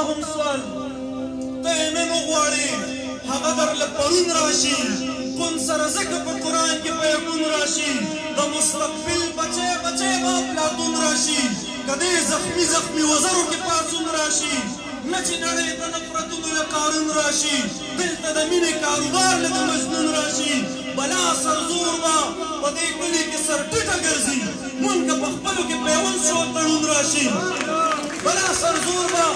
هم سوال ته یې نن وغواړې هغه درله پرون راشي کون سره ځکه په قرآن کې په یکون راشي د مستقبل بچی بچی به افلاطون راشي که دې زخمي زخمي وزرو کې پاڅون راشي نه چې نړۍ ته نفرتونو له قارون راشي دلته د مینې کاروبار له د مجنون راشي بلا سرزور به په دې کلي کې سر ټیټه ګرځي مونږ که په خپلو کې پیوند شو تړون راشي بلا سرزور به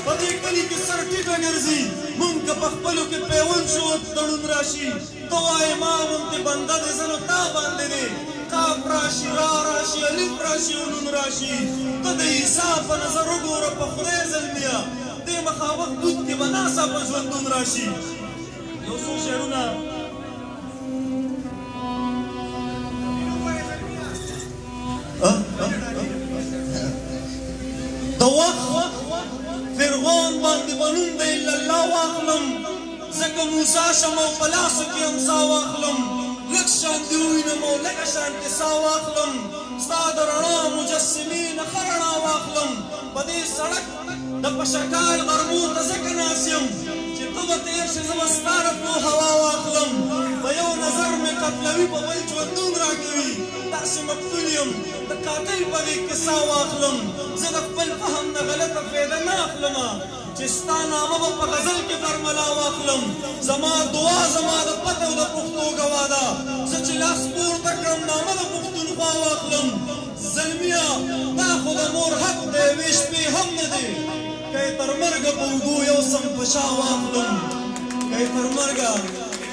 په دې کلي کې سر ټیټه ګرځي مونږ که په خپلو کې پیوند شو تړون راشي ته وایې ما غوندې بنده دې زه نو تا باندې دی کاف راشي را راشي الف راشي ونون راشي ته د عیسی په نظر وګوره په خدای زلمیا دې مخامخ بود کې به ناڅاپه ژوندون راشي یو څو شعرونه د وخت فرعون باندې به نوم د الله واخلم ځکه موسی شم او په لاسو کې امسا واخلم لږ شانتې ووینم او لږه شانتې سا واخلم ستا د رڼا مجسمې نه ښه رڼا واخلم په دې سړک د پشکال غرمو ته ځکه ناست یم چې ته به تېر شې زه به ستا راتلو هوا واخلم په یو نظر مې قتلوي په بل ژوندون راکوي داسې مقتول یم د قاتل په غېږ کې سا واخلم زه د خپل فهم نه غلطه فایده نه اخلمه چې ستا نامه به په غزل کې برملا واخلم زما دعا زما د پته او د پښتو ګواه ده زه چې لاس پورته کړم نامه د پښتونخوا واخلم زلمیا دا خو د مور حق دی یوې شپې هم نه دی که یې تر مرګه په اوږو یو سم په شا واخلم که یې تر مرګه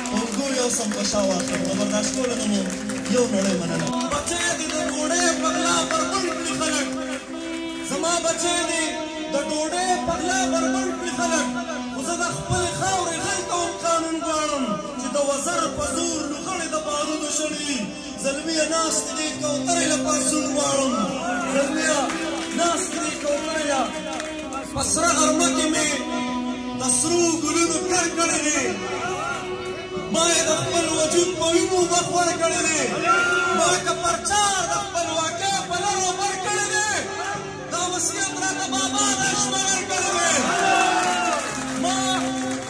په اوږو یو سم په شا واخلم د برداشت کولو نه مو یو نړۍ مننه بچی دې د ډوډۍ په غلا بربنډ کړي خلک زما بچی دې د ډوډۍ په غلا بربنډ کړي خلک خو زه د خپلې خاورې هلته هم قانون غواړم چې د وزر په زور لوخړې د بارودو شړي زلمیه ناستې دې کوترې له پاڅون غواړم زلمیه ناستې دې کوترې له په سره غرمه کې مې د سرو ګلونو کر کړی دی ما یې د خپل وجود په وینو بخور کړی دی ما که پرچار د خپلواکۍ په لرو بر کړی دی دا وصیت راته بابا د اشمغر کړی دی ما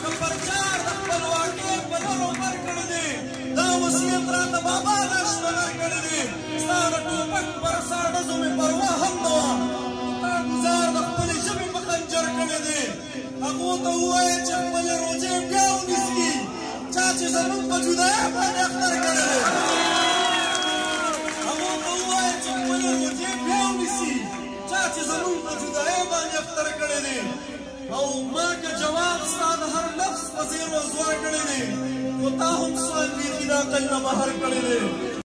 که پرچار د خپلواکۍ په لرو بر کړی دی دا وصیت راته بابا د اشمغر کړی دی ستا د ټوپک پر ساډزو مې پروا هم نه وه تا ګزار د خپلې ژبې په خنجر کړی دی هغو ته ووایه چې خپلې روجې بیا ونیسي چا چې زموږ په جدایۍ باندې اختر کړی دی هغو ته ووایه چې خپلې روجې بیا ونیسي چا چې زموږ په جدایۍ باندې اختر کړی دی او ما که جواب ستا د هر لفظ په زیر و زور کړی دی خو تا هم سوال بیخي د عقل نه بهر کړی دی